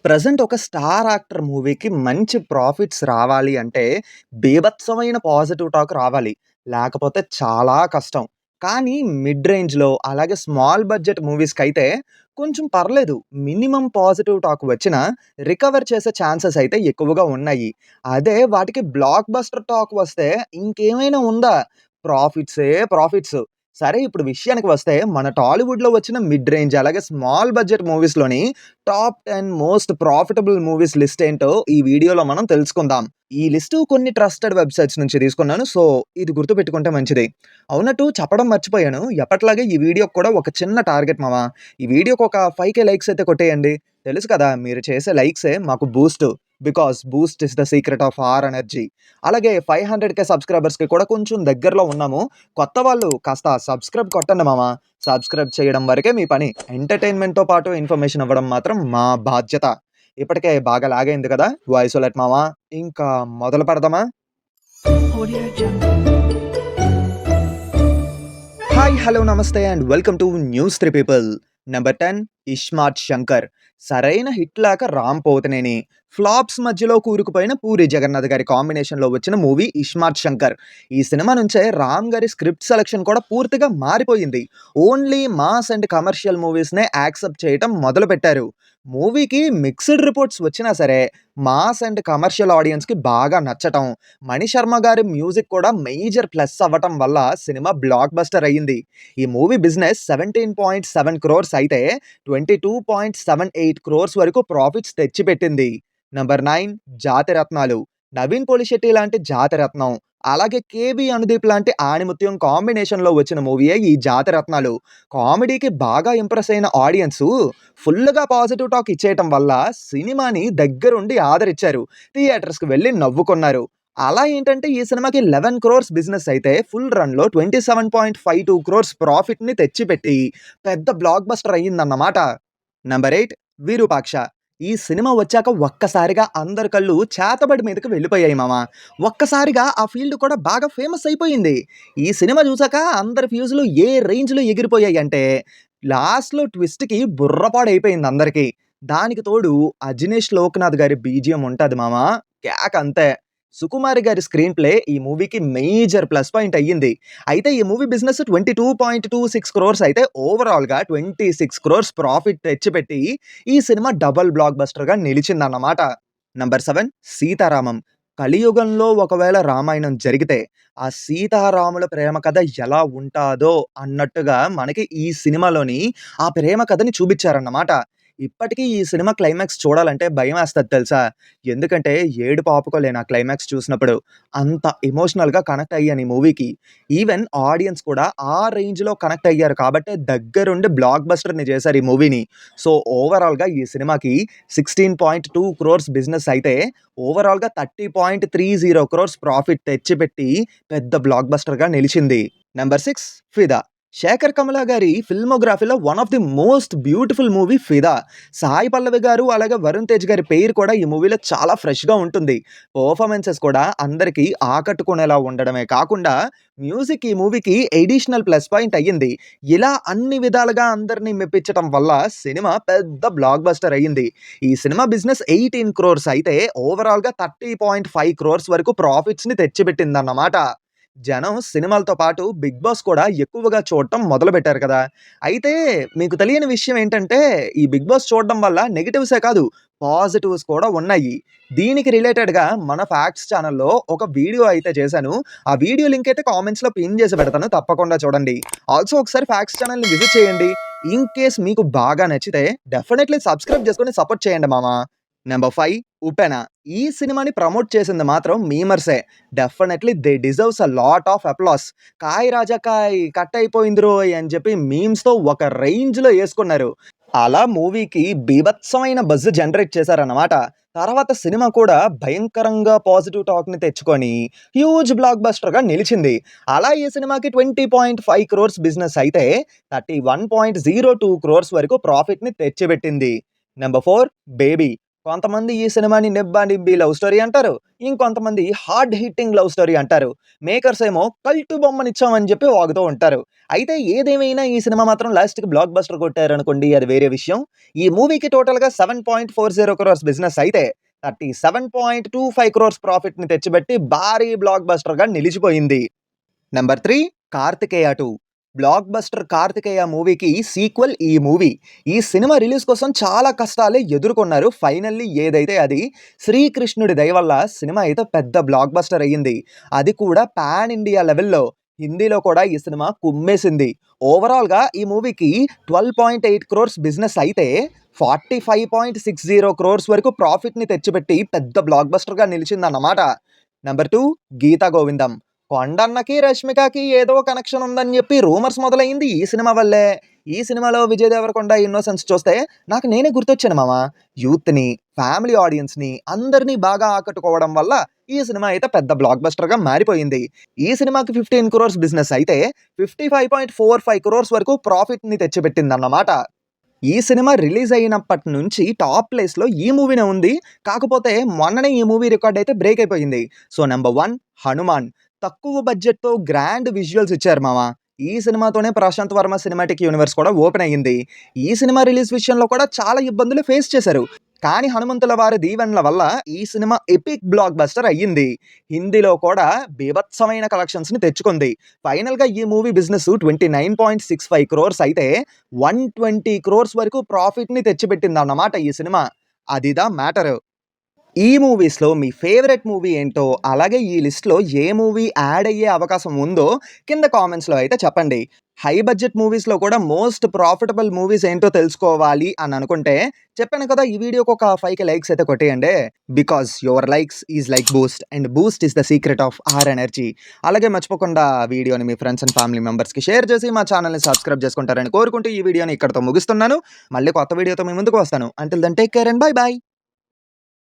Present ఒక star actor మూవీకి మంచి ప్రాఫిట్స్ రావాలి అంటే, బీభత్సమైన పాజిటివ్ టాక్ రావాలి. లేకపోతే చాలా కష్టం. కానీ మిడ్ రేంజ్‌లో అలాగే స్మాల్ బడ్జెట్ మూవీస్‌కైతే కొంచెం పర్లేదు. మినిమమ్ పాజిటివ్ టాక్ వచ్చినా రికవర్ చేసే ఛాన్సెస్ అయితే ఎక్కువగా ఉన్నాయి. అదే వాటికి బ్లాక్ బస్టర్ టాక్ వస్తే ఇంకేమైనా ఉందా? ప్రాఫిట్సే ప్రాఫిట్స్. సరే ఇప్పుడు విషయానికి వస్తే మన టాలీవుడ్‌లో వచ్చిన మిడ్ రేంజ్ అలాగే స్మాల్ బడ్జెట్ మూవీస్‌లోని top 10 most profitable movies list ఏంటో ఈ వీడియోలో మనం తెలుసుకుందాం. ఈ లిస్టు కొన్ని ట్రస్టెడ్ వెబ్‌సైట్స్ నుంచి తీసుకున్నాను. సో, ఇది గుర్తుపెట్టుకుంటే మంచిది. అవునట్టు చెప్పడం మర్చిపోయాను. ఎప్పటిలాగే ఈ వీడియోకి కూడా ఒక చిన్న టార్గెట్ మామ. ఈ వీడియోకి ఒక 5,000 లైక్స్ అయితే కొట్టేయండి. తెలుసు కదా! మీరు చేసే లైక్సే మాకు Boost. Because Boost is the secret of our energy. అలాగే 500,000 సబ్‌స్క్రైబర్స్‌కి కూడా కొంచెం దగ్గరలో ఉన్నాము. కొత్త వాళ్ళు కాస్త సబ్‌స్క్రైబ్ కొట్టండి మామ. సబ్‌స్క్రైబ్ చేయడం వరకే మీ పని. ఎంటర్‌టైన్‌మెంట్‌తో పాటు ఇన్ఫర్మేషన్ ఇవ్వడం మాత్రం మా బాధ్యత. ఇప్పటికే బాగా లాగ్ అయింది కదా! వాయిస్ ఓలెట్ మామ. ఇంకా మొదలు పెడదామా? Audio Jungle. హాయ్! హలో! నమస్తే and welcome to news 3 people. Number 10 iSmart Shankar. సరైన హిట్ లేక రామ్ పోతినేని. ఫ్లాప్స్ మధ్యలో కూరుకుపోయిన పూరి జగన్నాథ్ గారి కాంబినేషన్‌లో వచ్చిన మూవీ ఇస్మార్ట్ శంకర్. ఈ సినిమా నుంచే రామ్ గారి స్క్రిప్ట్ సెలక్షన్ కూడా పూర్తిగా మారిపోయింది. ఓన్లీ మాస్ అండ్ కమర్షియల్ మూవీస్‌నే యాక్సెప్ట్ చేయటం మొదలుపెట్టారు. మూవీకి మిక్స్డ్ రిపోర్ట్స్ వచ్చినా సరే, మాస్ అండ్ కమర్షియల్ ఆడియన్స్‌కి బాగా నచ్చటం, మణిశర్మ గారి మ్యూజిక్ కూడా మేజర్ ప్లస్ అవ్వటం వల్ల సినిమా బ్లాక్ బస్టర్ అయ్యింది. ఈ మూవీ బిజినెస్ 17.7 క్రోర్స్ అయితే 22.78 క్రోర్స్ వరకు ప్రాఫిట్స్ తెచ్చిపెట్టింది. నంబర్ 9 జాతిరత్నాలు. నవీన్ పోలిశెట్టి లాంటి జాతిరత్నం, అలాగే కేబీ అనుదీప్ లాంటి ఆణిముత్యం కాంబినేషన్‌లో వచ్చిన మూవీయే ఈ జాతిరత్నాలు. కామెడీకి బాగా ఇంప్రెస్ అయిన ఆడియన్సు ఫుల్‌గా పాజిటివ్ టాక్ ఇచ్చేయటం వల్ల సినిమాని దగ్గరుండి ఆదరిచ్చారు. థియేటర్స్‌కి వెళ్లి నవ్వుకున్నారు. అలా ఏంటంటే ఈ సినిమాకి 11 క్రోర్స్ బిజినెస్ అయితే ఫుల్ రన్‌లో 27.52 క్రోర్స్ ప్రాఫిట్‌ని తెచ్చిపెట్టి పెద్ద బ్లాక్ బస్టర్ అయ్యిందన్నమాట. నంబర్ 8 విరూపాక్ష. ఈ సినిమా వచ్చాక ఒక్కసారిగా అందరి కళ్ళు చేతబడి మీదకి వెళ్ళిపోయాయి మామ. ఒక్కసారిగా ఆ ఫీల్డ్ కూడా బాగా ఫేమస్ అయిపోయింది. ఈ సినిమా చూసాక అందరి ఫ్యూజులు ఏ రేంజ్‌లో ఎగిరిపోయాయంటే లాస్ట్‌లో ట్విస్ట్‌కి బుర్రపాడైపోయింది అందరికి. దానికి తోడు 'అజినేష్ లోక్‌నాథ్' గారి బీజీఎం ఉంటది మామ. కేక అంతే. సుకుమారి గారి స్క్రీన్ ప్లే ఈ మూవీకి మేజర్ ప్లస్ పాయింట్ అయ్యింది. అయితే ఈ మూవీ బిజినెస్ 22.26 క్రోర్స్ అయితే ఓవరాల్‌గా 26 క్రోర్స్ ప్రాఫిట్ తెచ్చిపెట్టి ఈ సినిమా డబుల్ బ్లాక్ బస్టర్‌గా నిలిచిందన్నమాట. నంబర్ 7 సీతారామం. కలియుగంలో ఒకవేళ రామాయణం జరిగితే ఆ సీతారాముల ప్రేమ కథ ఎలా ఉంటాదో అన్నట్టుగా మనకి ఈ సినిమాలోని ఆ ప్రేమ కథని చూపిచ్చారన్నమాట. ఇప్పటికీ ఈ సినిమా క్లైమాక్స్ చూడాలంటే భయమేస్తది తెలుసా? ఎందుకంటే ఏడుపు ఆపుకోలేను ఆ క్లైమాక్స్ చూసినప్పుడు. అంత ఎమోషనల్‌గా కనెక్ట్ అయ్యాను ఈ మూవీకి. ఈవెన్ ఆడియన్స్ కూడా ఆ రేంజ్‌లో కనెక్ట్ అయ్యారు కాబట్టే దగ్గరుండి బ్లాక్ బస్టర్‌ని చేశారు ఈ మూవీని. సో, ఓవరాల్‌గా ఈ సినిమాకి 16.2 క్రోర్స్ బిజినెస్ అయితే ఓవరాల్‌గా 30.30 క్రోర్స్ ప్రాఫిట్ తెచ్చిపెట్టి పెద్ద బ్లాక్ బస్టర్‌గా నిలిచింది. నంబర్ 6 ఫిదా. శేఖర్ కమల గారి ఫిల్మోగ్రఫీలో one of the most beautiful movie 'Fidaa'. Sai పల్లవి గారు అలాగే వరుణ్ తేజ్ గారి పెయిర్ కూడా ఈ మూవీలో చాలా ఫ్రెష్‌గా ఉంటుంది. పెర్ఫార్మన్సెస్ కూడా అందరికి ఆకట్టుకునేలా ఉండడమే కాకుండా మ్యూజిక్ ఈ మూవీకి అడిషనల్ ప్లస్ పాయింట్ అయ్యింది. ఇలా అన్ని విధాలుగా అందరిని మెప్పించటం వల్ల సినిమా పెద్ద బ్లాక్ బస్టర్ అయ్యింది. ఈ సినిమా బిజినెస్ 18 క్రోర్స్ అయితే ఓవరాల్‌గా 30.5 క్రోర్స్ వరకు ప్రాఫిట్స్‌ని తెచ్చిపెట్టిందన్నమాట. జనం సినిమాలతో పాటు 'బిగ్ బాస్' కూడా ఎక్కువగా చూడటం మొదలుపెట్టారు కదా! అయితే మీకు తెలియని విషయం ఏంటంటే, ఈ 'బిగ్ బాస్' చూడడం వల్ల నెగెటివ్సే కాదు, పాజిటివ్స్ కూడా ఉన్నాయి. దీనికి రిలేటెడ్‌గా మన ఫ్యాక్ట్స్ ఛానెల్‌లో ఒక వీడియో అయితే చేశాను. ఆ వీడియో లింక్ అయితే కామెంట్స్‌లో పిన్ చేసి పెడతాను. తప్పకుండా చూడండి. ఆల్సో ఒకసారి ఫ్యాక్ట్స్ ఛానెల్‌ని విజిట్ చేయండి. ఇన్ కేస్ మీకు బాగా నచ్చితే డెఫినైట్‌లీ సబ్స్క్రైబ్ చేసుకొని సపోర్ట్ చేయండి మామ. నంబర్ 5 'ఉపెన'. ఈ సినిమాని ప్రమోట్ చేసింది మాత్రం మీమర్సే. Definitely they deserves a lot of applause. 'కాయ్ రాజా కాయ్ కట్ అయిపోయిందిరోయ్' అని చెప్పి మీమ్స్‌తో ఒక రేంజ్‌లో యేసుకున్నారు. అలా మూవీకి బీభత్సమైన బజ్ జనరేట్ చేశారన్నమాట. తర్వాత సినిమా కూడా భయంకరంగా పాజిటివ్ టాక్‌ని తెచ్చుకొని హ్యూజ్ బ్లాక్ బస్టర్‌గా నిలిచింది. అలా ఈ సినిమాకి 20.5 క్రోర్స్ బిజినెస్ అయితే 31.02 క్రోర్స్ వరకు ప్రాఫిట్‌ని తెచ్చిపెట్టింది. Number 4 'baby'. కొంతమంది ఈ సినిమాని నిబ్బా నిబ్బి లవ్ స్టోరీ అంటారు. ఇంకొంతమంది హార్డ్ హిట్టింగ్ లవ్ స్టోరీ అంటారు. మేకర్స్ ఏమో కల్టు బొమ్మనిచ్చామని చెప్పి వాగుతూ ఉంటారు. అయితే ఏదేమైనా ఈ సినిమా మాత్రం లాస్ట్‌కి బ్లాక్ బస్టర్ కొట్టారనుకోండి అది వేరే విషయం. ఈ మూవీకి టోటల్‌గా 7.40 క్రోర్స్ బిజినెస్ అయితే 37.25 క్రోర్స్ ప్రాఫిట్‌ని తెచ్చిపెట్టి భారీ బ్లాక్ బస్టర్‌గా నిలిచిపోయింది. Number 3 Karthikeya 2 blockbuster Karthikeya మూవీకి సీక్వెల్ ఈ మూవీ. ఈ సినిమా రిలీజ్ కోసం చాలా కష్టాలే ఎదుర్కొన్నారు. ఫైనల్లీ ఏదైతే అది శ్రీకృష్ణుడి దయ వల్ల సినిమా అయితే పెద్ద బ్లాక్ బస్టర్ అయ్యింది. అది కూడా పాన్ ఇండియా లెవెల్‌లో. హిందీలో కూడా ఈ సినిమా కుమ్మేసింది. ఓవరాల్‌గా ఈ మూవీకి 12.8 క్రోర్స్ బిజినెస్ అయితే 45.60 క్రోర్స్ వరకు ప్రాఫిట్‌ని తెచ్చిపెట్టి పెద్ద బ్లాక్ బస్టర్‌గా నిలిచిందన్నమాట. నంబర్ 2 గీతా గోవిందం. కొండన్నకి, రష్మికకి ఏదో కనెక్షన్ ఉందని చెప్పి రూమర్స్ మొదలైంది ఈ సినిమా వల్లే. ఈ సినిమాలో విజయ్ దేవరకొండ ఇన్నోసెన్స్ చూస్తే నాకు నేనే గుర్తొచ్చాను మామ. యూత్‌ని, ఫ్యామిలీ ఆడియన్స్‌ని అందరిని బాగా ఆకట్టుకోవడం వల్ల ఈ సినిమా అయితే పెద్ద బ్లాక్ బస్టర్‌గా మారిపోయింది. ఈ సినిమాకి 15 క్రోర్స్ బిజినెస్ అయితే 55.45 క్రోర్స్ వరకు ప్రాఫిట్‌ని తెచ్చిపెట్టిందన్నమాట. ఈ సినిమా రిలీజ్ అయినప్పటి నుంచి టాప్ ప్లేస్‌లో ఈ మూవీనే ఉంది. కాకపోతే మొన్ననే ఈ మూవీ రికార్డ్ అయితే బ్రేక్ అయిపోయింది. So, number 1 Hanuman. తక్కువ బడ్జెట్‌తో గ్రాండ్ విజువల్స్ ఇచ్చారు మామ. ఈ సినిమాతోనే ప్రశాంత్ వర్మ సినిమాటిక్ యూనివర్స్ కూడా ఓపెన్ అయ్యింది. ఈ సినిమా రిలీజ్ విషయంలో కూడా చాలా ఇబ్బందులు ఫేస్ చేశారు. కానీ హనుమంతుల వారి దీవెనల వల్ల ఈ సినిమా ఎపిక్ బ్లాక్ బస్టర్ అయ్యింది. హిందీలో కూడా బీభత్సమైన కలెక్షన్స్‌ని తెచ్చుకుంది. ఫైనల్‌గా ఈ మూవీ బిజినెస్ 29.65 క్రోర్స్ అయితే 120 క్రోర్స్ వరకు ప్రాఫిట్‌ని తెచ్చిపెట్టిందన్నమాట ఈ సినిమా. అదిదా మ్యాటర్. ఈ మూవీస్‌లో మీ ఫేవరెట్ మూవీ ఏంటో, అలాగే ఈ లిస్ట్‌లో ఏ మూవీ యాడ్ అయ్యే అవకాశం ఉందో కింద కామెంట్స్‌లో అయితే చెప్పండి. హై బడ్జెట్ మూవీస్‌లో కూడా మోస్ట్ ప్రాఫిటబుల్ మూవీస్ ఏంటో తెలుసుకోవాలి అని అనుకుంటే చెప్పాను కదా ఈ వీడియోకి ఒక 5,000 లైక్స్ అయితే కొట్టేయండి. Because your likes is like boost and boost is the secret of our energy. అలాగే మర్చిపోకుండా వీడియోని మీ ఫ్రెండ్స్ అండ్ ఫ్యామిలీ మెంబర్స్‌కి షేర్ చేసి మా ఛానల్‌ని సబ్స్క్రైబ్ చేసుకుంటారని కోరుకుంటూ ఈ వీడియోని ఇక్కడితో ముగిస్తున్నాను. మళ్ళీ కొత్త వీడియోతో మీ ముందుకు వస్తాను. Until then take care and bye by.